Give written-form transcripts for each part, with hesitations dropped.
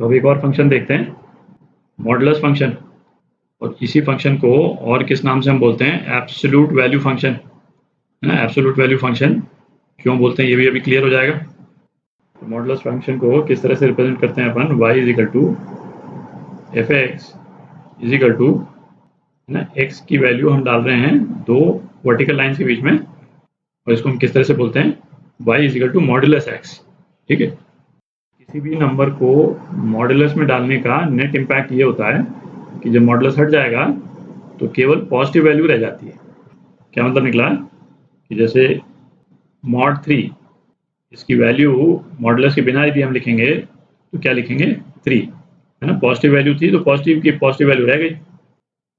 तो अब एक और फंक्शन देखते हैं, मॉडुलस फंक्शन। और इसी फंक्शन को और किस नाम से हम बोलते हैं, एब्सोल्यूट वैल्यू फंक्शन, है ना। एब्सोल्यूट वैल्यू फंक्शन क्यों बोलते हैं ये भी अभी क्लियर हो जाएगा। तो मॉडुलस फंक्शन को किस तरह से रिप्रेजेंट करते हैं अपन, y is equal to F X is equal to, है ना, x की वैल्यू हम डाल रहे हैं दो वर्टिकल लाइन्स के बीच में, और इसको हम किस तरह से बोलते हैं, y is equal to modulus x। ठीक है, किसी भी नंबर को मॉडुलस में डालने का नेट इम्पैक्ट ये होता है कि जब मॉडुलस हट जाएगा तो केवल पॉजिटिव वैल्यू रह जाती है। क्या मतलब निकला कि जैसे मॉड 3, इसकी वैल्यू मॉडुलस के बिना यदि हम लिखेंगे तो क्या लिखेंगे, 3, है ना। पॉजिटिव वैल्यू थी तो पॉजिटिव की पॉजिटिव वैल्यू रह गई।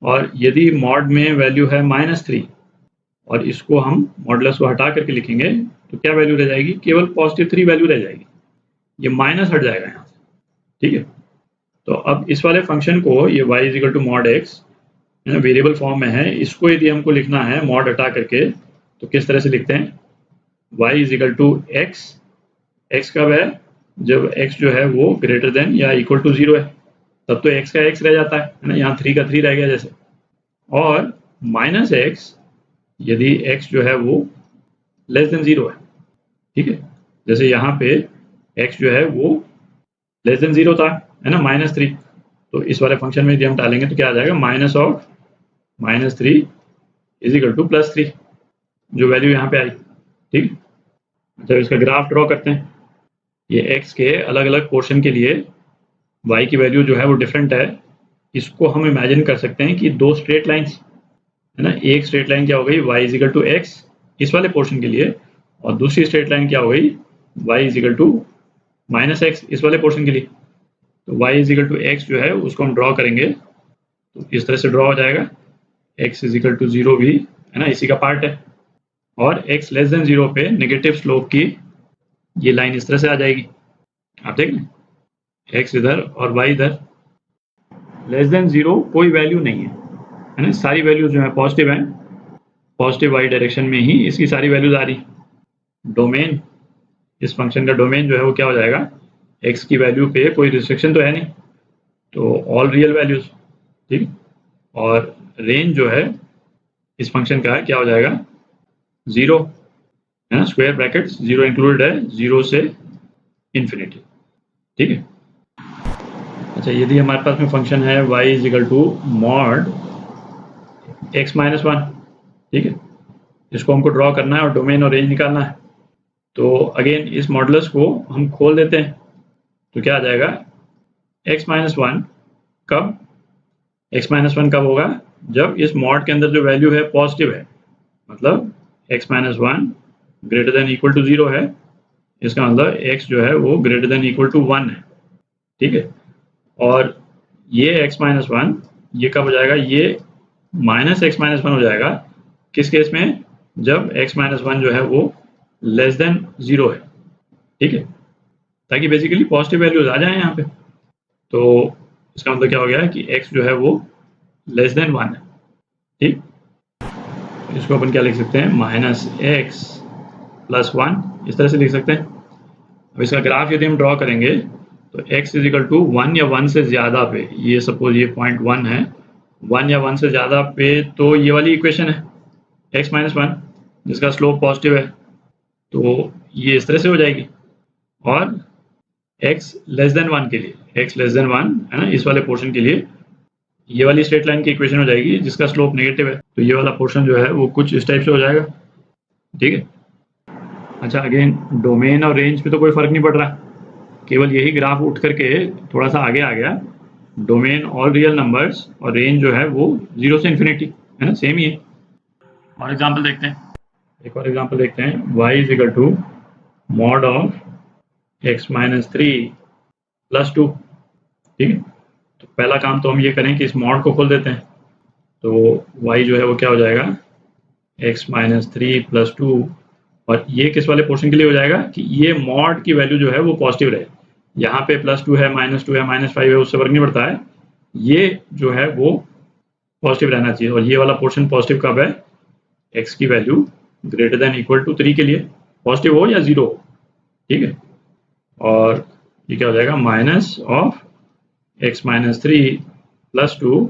और यदि मॉड में वैल्यू है -3 और इसको हम मॉडुलस को हटा करके लिखेंगे तो क्या वैल्यू रह जाएगी, केवल पॉजिटिव 3 वैल्यू रह जाएगी, ये माइनस हट जाएगा यहाँ से। ठीक है, तो अब इस वाले फंक्शन को, ये y is equal to mod x, variable form में है, इसको यदि हमको लिखना है मॉड हटा करके तो किस तरह से लिखते हैं, y is equal to x। x कब है, जब x जो है वो ग्रेटर देन या इक्वल टू 0 है, तब तो x का x रह जाता है ना, यहाँ 3 का 3 रह गया जैसे। और माइनस x यदि x जो है वो लेस देन 0 है। ठीक है, जैसे यहाँ पे x जो है वो लेस देन 0 था, है ना, -3। तो इस वाले फंक्शन में यदि हम डालेंगे तो क्या आ जाएगा, minus of -3 is equal to +3, जो वैल्यू यहाँ पे आई। ठीक, अच्छा इसका ग्राफ ड्रॉ करते हैं। ये x के अलग अलग पोर्शन के लिए y की वैल्यू जो है वो डिफरेंट है। इसको हम इमेजिन कर सकते हैं कि दो स्ट्रेट लाइन्स, है ना, एक स्ट्रेट लाइन क्या हो गई, y is equal to x इस वाले पोर्शन के लिए, और दूसरी स्ट्रेट लाइन क्या हो गई, y is equal to -x इस वाले पोर्शन के लिए। तो y is equal to x जो है उसको हम ड्रॉ करेंगे तो इस तरह से ड्रॉ हो जाएगा, x इज इक्वल टू 0 भी, है ना, इसी का पार्ट है। और x लेस देन 0 पे नेगेटिव स्लोप की ये लाइन इस तरह से आ जाएगी, आप देख लें, x इधर और y इधर। लेस देन 0 कोई वैल्यू नहीं है ना, सारी वैल्यूज जो है पॉजिटिव हैं, पॉजिटिव y डायरेक्शन में ही इसकी सारी वैल्यूज आ रही। डोमेन, इस फंक्शन का डोमेन जो है वो क्या हो जाएगा, x की वैल्यू पे कोई रिस्ट्रिक्शन तो है नहीं, तो ऑल रियल वैल्यूज। ठीक, और रेंज जो है इस फंक्शन का क्या हो जाएगा, 0, है ना, स्क्वायर ब्रैकेट्स 0 इंक्लूडेड है, 0 से इन्फिनिटी। ठीक है, अच्छा यदि हमारे पास में फंक्शन है y is equal to mod x-1, ठीक है, इसको हमको ड्रॉ करना है और डोमेन और रेंज निकालना है। तो अगेन इस मॉडुलस को हम खोल देते हैं तो क्या आ जाएगा, x-1 कब, x-1 कब होगा, जब इस मॉड के अंदर जो वैल्यू है पॉजिटिव है, मतलब x-1 greater than equal to 0 है, इसका मतलब x जो है वो ग्रेटर देन इक्वल टू 1 है। ठीक है, और ये x-1 ये कब हो जाएगा, ये -x-1 हो जाएगा, किस केस में, जब x-1 जो है वो लेस देन 0 है। ठीक है, ताकि बेसिकली पॉजिटिव वैल्यूज आ जाए यहाँ पे। तो इसका मतलब क्या हो गया कि x जो है वो लेस देन 1 है। ठीक, इसको अपन क्या लिख सकते हैं, -x + 1 इस तरह से लिख सकते हैं। अब इसका ग्राफ यदि हम ड्रॉ करेंगे तो x इज इक्वल टू 1 या 1 से ज़्यादा पे, ये सपोज ये पॉइंट 1 है, 1 या 1 से ज़्यादा पे तो ये वाली इक्वेशन है x-1 जिसका स्लोप पॉजिटिव है, तो ये इस तरह से हो जाएगी। और x लेस देन 1 के लिए, x लेस देन 1, है ना, इस वाले पोर्शन के लिए ये वाली स्ट्रेट लाइन की इक्वेशन हो जाएगी जिसका स्लोप नेगेटिव है, तो ये वाला पोर्शन जो है वो कुछ इस टाइप से हो जाएगा। ठीक है, अच्छा अगेन डोमेन और रेंज पे तो कोई फर्क नहीं पड़ रहा, केवल यही ग्राफ उठ करके थोड़ा सा आगे आ गया, डोमेन ऑल रियल नंबर्स और रेंज जो है वो 0 से इन्फिनिटी, है ना, सेम ही है। और एग्जांपल देखते हैं, एक और एग्जांपल देखते हैं, y is equal to mod of x-3 + 2। ठीक है, तो पहला काम तो हम ये करें कि इस मॉड को खोल देते हैं, तो y जो है वो क्या हो जाएगा, x-3 + 2, और ये किस वाले पोर्शन के लिए हो जाएगा कि ये मॉड की वैल्यू जो है वो पॉजिटिव रहे, यहाँ पे +2 है, -2 है, -5 है, उससे फर्क नहीं पड़ता है, ये जो है वो पॉजिटिव रहना चाहिए। और ये वाला पोर्शन पॉजिटिव कब है, x की value greater than equal to 3 के लिए, पॉजिटिव हो या 0 हो। ठीक है, और ये क्या हो जाएगा, minus of x minus 3 plus 2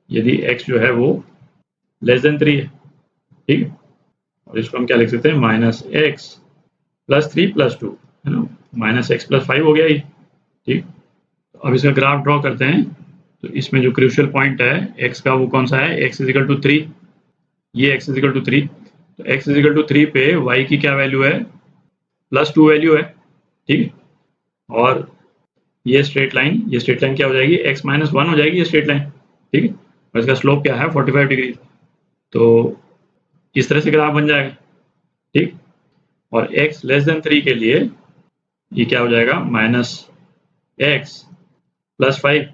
यदि x जो है वो लेस देन 3 है, ठीक है। और इसको हम क्या लिख सकते हैं, माइनस एक्स प्लस 3 प्लस 2, है ना, माइनस एक्स प्लस 5 हो गया ये, ठीक। अब इसका ग्राफ ड्रॉ करते हैं। तो इसमें जो क्रूशियल पॉइंट है x का वो कौन सा है, x इज इक्वल टू 3, ये x इज इक्वल टू 3। तो x इज इक्वल टू 3 पे y की क्या वैल्यू है, प्लस 2 वैल्यू है, ठीक है। और ये स्ट्रेट लाइन क्या हो जाएगी, x माइनस 1 हो जाएगी ये स्ट्रेट लाइन, ठीक है। और इसका स्लोप क्या है, 45 डिग्री। तो इस तरह से ग्राफ बन जाएगा, ठीक। और x लेस देन 3 के लिए ये क्या हो जाएगा, माइनस एक्स प्लस 5,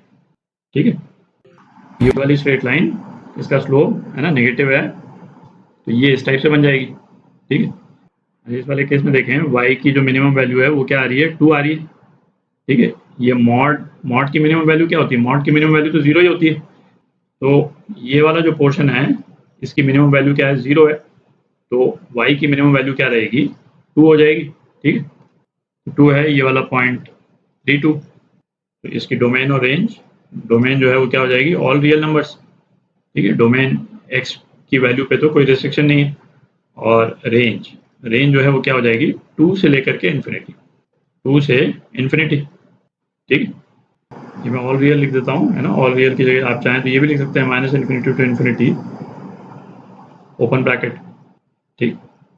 ठीक है। ये वाली स्ट्रेट लाइन इसका स्लोप है ना नेगेटिव है, तो ये इस टाइप से बन जाएगी, ठीक है। इस वाले केस में देखें y की जो मिनिमम वैल्यू है वो क्या आ रही है, 2 आ रही है, ठीक है। ये मॉड की मिनिमम वैल्यू क्या होती है, मॉड की मिनिमम वैल्यू तो 0 ही होती है। तो ये वाला जो पोर्शन है इसकी मिनिमम वैल्यू क्या है, 0 है। तो y की मिनिमम वैल्यू क्या रहेगी, 2 हो जाएगी, ठीक है। 2 है ये वाला पॉइंट 32। तो इसकी डोमेन और रेंज, डोमेन जो है वो क्या हो जाएगी, ऑल रियल नंबर्स, ठीक है। डोमेन x की वैल्यू पे तो कोई रिस्ट्रिक्शन नहीं है। और रेंज जो है वो क्या हो जाएगी, 2 से लेकर के इन्फिनिटी, 2 से इन्फिनिटी, ठीक है। ये मैं ऑल रियल लिख देता हूँ, है ना। ऑल रियल की जगह आप चाहें तो ये भी लिख सकते हैं, minus infinity to infinity open bracket, ठीक।